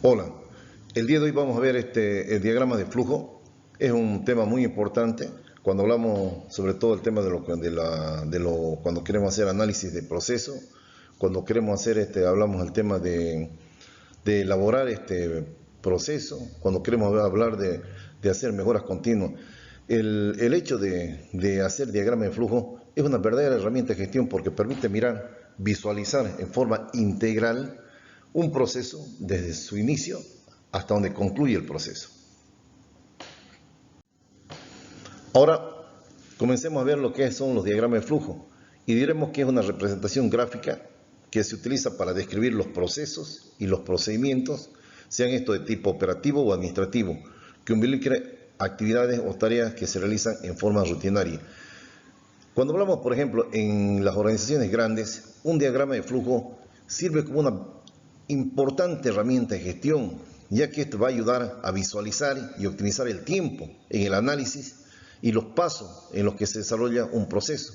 Hola, el día de hoy vamos a ver el diagrama de flujo. Es un tema muy importante cuando hablamos sobre todo el tema cuando queremos hacer análisis de proceso, cuando queremos hacer hablamos del tema de elaborar proceso, cuando queremos hablar de hacer mejoras continuas. El hecho de hacer diagrama de flujo es una verdadera herramienta de gestión porque permite mirar, visualizar en forma integral un proceso desde su inicio hasta donde concluye el proceso. Ahora, comencemos a ver lo que son los diagramas de flujo y diremos que es una representación gráfica que se utiliza para describir los procesos y los procedimientos, sean estos de tipo operativo o administrativo, que involucren actividades o tareas que se realizan en forma rutinaria. Cuando hablamos, por ejemplo, en las organizaciones grandes, un diagrama de flujo sirve como una importante herramienta de gestión, ya que esto va a ayudar a visualizar y optimizar el tiempo en el análisis y los pasos en los que se desarrolla un proceso.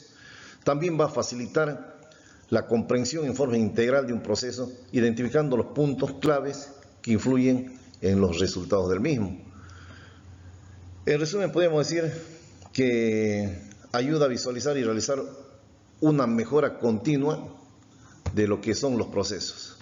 También va a facilitar la comprensión en forma integral de un proceso, identificando los puntos claves que influyen en los resultados del mismo. En resumen, podemos decir que ayuda a visualizar y realizar una mejora continua de lo que son los procesos.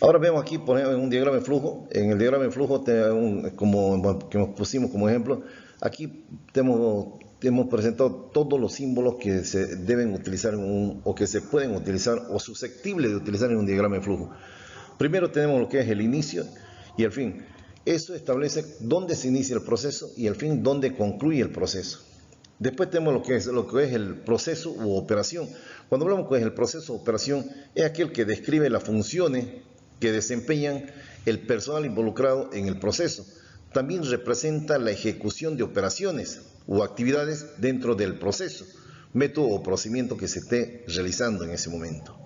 Ahora vemos aquí, por ejemplo, un diagrama de flujo. En el diagrama de flujo, que nos pusimos como ejemplo, aquí hemos presentado todos los símbolos que se deben utilizar o que se pueden utilizar o susceptibles de utilizar en un diagrama de flujo. Primero tenemos lo que es el inicio y el fin. Eso establece dónde se inicia el proceso y el fin dónde concluye el proceso. Después tenemos lo que es el proceso u operación. Cuando hablamos que es el proceso o operación, es aquel que describe las funciones que desempeñan el personal involucrado en el proceso. También representa la ejecución de operaciones o actividades dentro del proceso, método o procedimiento que se esté realizando en ese momento.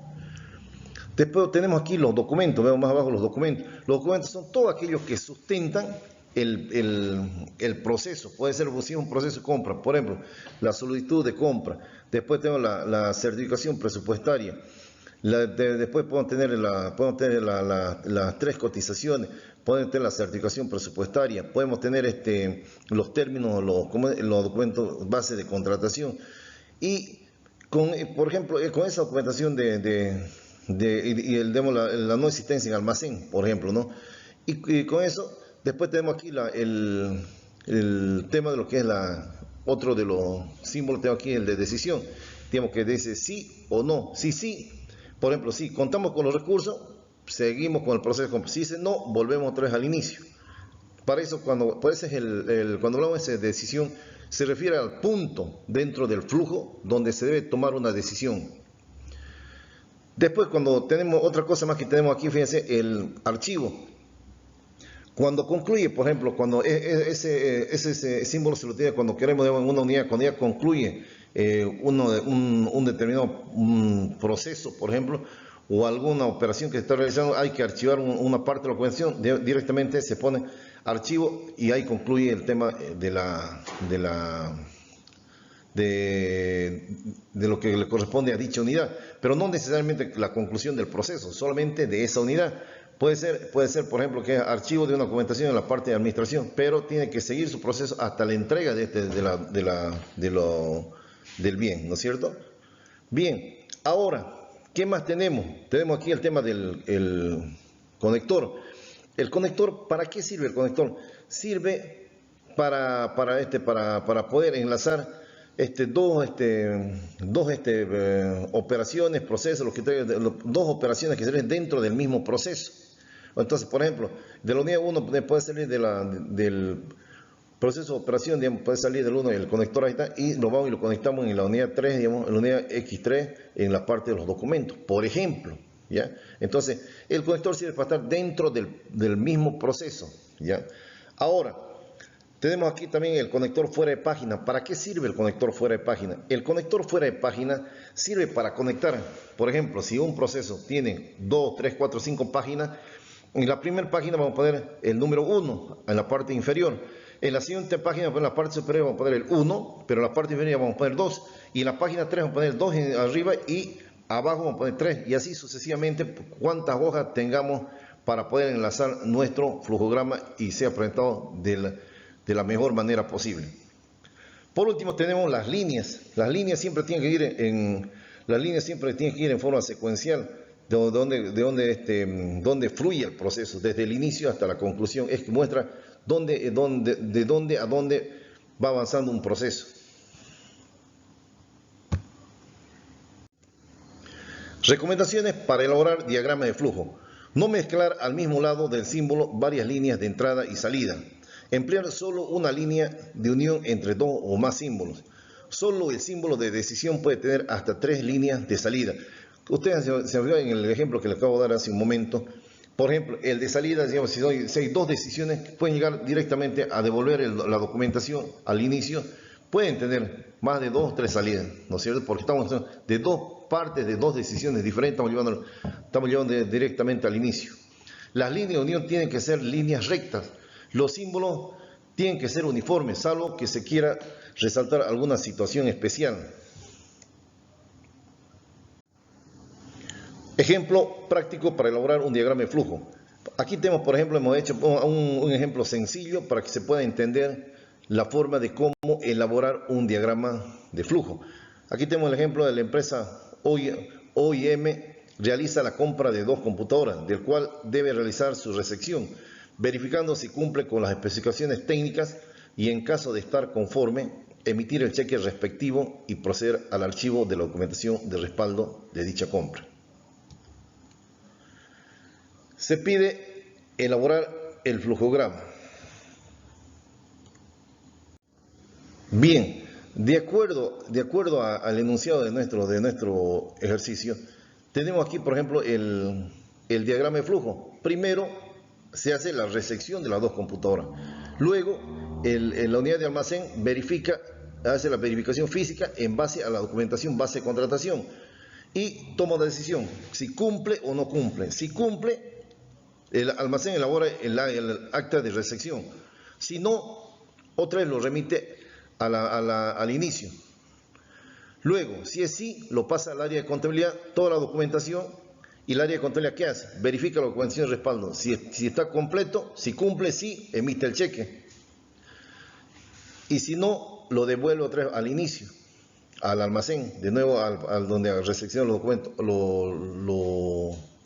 Después tenemos aquí los documentos, vemos más abajo los documentos. Los documentos son todos aquellos que sustentan el proceso. Puede ser un proceso de compra, por ejemplo, la solicitud de compra. Después tenemos la certificación presupuestaria. Después podemos tener las 3 cotizaciones, podemos tener la certificación presupuestaria, podemos tener los términos, los documentos base de contratación. Y, por ejemplo, con esa documentación la no existencia en almacén, por ejemplo, ¿no? Y con eso, después tenemos aquí el tema de lo que es otro de los símbolos, tengo aquí el de decisión. Tenemos que dice sí o no, sí. Por ejemplo, si contamos con los recursos, seguimos con el proceso. Si dice no, volvemos otra vez al inicio. Para eso, cuando hablamos de decisión, se refiere al punto dentro del flujo donde se debe tomar una decisión. Después, cuando tenemos otra cosa más que tenemos aquí, fíjense, el archivo. Cuando concluye, por ejemplo, cuando ese símbolo se lo tiene cuando queremos una unidad, cuando ya concluye un determinado proceso, por ejemplo, o alguna operación que se está realizando, hay que archivar una parte de la documentación, directamente se pone archivo y ahí concluye el tema de lo que le corresponde a dicha unidad, pero no necesariamente la conclusión del proceso, solamente de esa unidad. Puede ser, por ejemplo, que es archivo de una documentación en la parte de administración, pero tiene que seguir su proceso hasta la entrega del bien, ¿no es cierto? Bien, ahora, ¿qué más tenemos? Tenemos aquí el tema del conector. El conector, ¿para qué sirve el conector? Sirve para poder enlazar dos operaciones, procesos, dos operaciones que se ven dentro del mismo proceso. Entonces, por ejemplo, de la unidad 1 puede salir del proceso de operación, digamos, puede salir del 1 y el conector ahí está, y lo vamos y lo conectamos en la unidad 3, digamos, en la unidad X3, en la parte de los documentos, por ejemplo, ¿ya? Entonces, el conector sirve para estar dentro del mismo proceso, ¿ya? Ahora, tenemos aquí también el conector fuera de página. ¿Para qué sirve el conector fuera de página? El conector fuera de página sirve para conectar, por ejemplo, si un proceso tiene 2, 3, 4, 5 páginas, en la primera página vamos a poner el número 1 en la parte inferior. En la siguiente página, en la parte superior, vamos a poner el 1, pero en la parte inferior vamos a poner 2. Y en la página 3 vamos a poner 2 arriba y abajo vamos a poner 3 y así sucesivamente cuantas hojas tengamos para poder enlazar nuestro flujograma y sea presentado de la mejor manera posible. Por último tenemos las líneas. Las líneas siempre tienen que ir en forma secuencial, donde fluye el proceso, desde el inicio hasta la conclusión. Es que muestra de dónde a dónde va avanzando un proceso. Recomendaciones para elaborar diagrama de flujo. No mezclar al mismo lado del símbolo varias líneas de entrada y salida. Emplear solo una línea de unión entre dos o más símbolos. Solo el símbolo de decisión puede tener hasta 3 líneas de salida. Ustedes se vio en el ejemplo que les acabo de dar hace un momento. Por ejemplo, el de salida, digamos, si hay 2 decisiones, pueden llegar directamente a devolver la documentación al inicio. Pueden tener más de 2 o 3 salidas, ¿no es cierto? Porque estamos de 2 partes, de 2 decisiones diferentes, estamos llevando directamente al inicio. Las líneas de unión tienen que ser líneas rectas. Los símbolos tienen que ser uniformes, salvo que se quiera resaltar alguna situación especial. Ejemplo práctico para elaborar un diagrama de flujo. Aquí tenemos, por ejemplo, hemos hecho un ejemplo sencillo para que se pueda entender la forma de cómo elaborar un diagrama de flujo. Aquí tenemos el ejemplo de la empresa OIM, realiza la compra de 2 computadoras, del cual debe realizar su recepción, verificando si cumple con las especificaciones técnicas y en caso de estar conforme, emitir el cheque respectivo y proceder al archivo de la documentación de respaldo de dicha compra. Se pide elaborar el flujograma. Bien, de acuerdo al enunciado de nuestro ejercicio, tenemos aquí, por ejemplo, el diagrama de flujo. Primero se hace la recepción de las 2 computadoras. Luego, la unidad de almacén hace la verificación física en base a la documentación base de contratación y toma la decisión si cumple o no cumple. Si cumple, el almacén elabora el acta de recepción. Si no, otra vez lo remite al inicio. Luego, si es sí, lo pasa al área de contabilidad, toda la documentación, y el área de contabilidad, ¿qué hace? Verifica la documentación de respaldo. Si está completo, si cumple, sí, emite el cheque. Y si no, lo devuelve otra vez al inicio, al almacén, de nuevo al donde recepciona los documentos,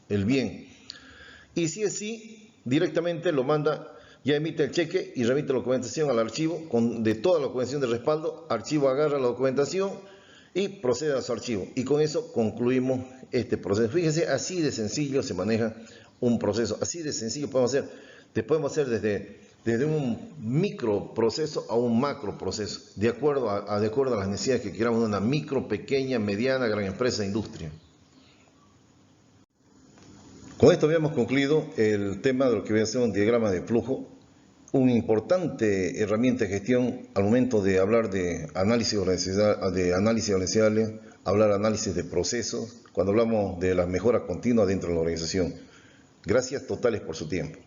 el bien. Y si es sí, directamente lo manda, ya emite el cheque y remite la documentación al archivo de toda la documentación de respaldo. Archivo agarra la documentación y procede a su archivo. Y con eso concluimos este proceso. Fíjense, así de sencillo se maneja un proceso. Así de sencillo podemos hacer desde un micro proceso a un macro proceso, de acuerdo a las necesidades que queramos de una micro, pequeña, mediana, gran empresa, industria. Con esto habíamos concluido el tema de lo que viene a ser un diagrama de flujo, una importante herramienta de gestión al momento de hablar de análisis organizacional, hablar de análisis de procesos, cuando hablamos de la mejora continua dentro de la organización. Gracias totales por su tiempo.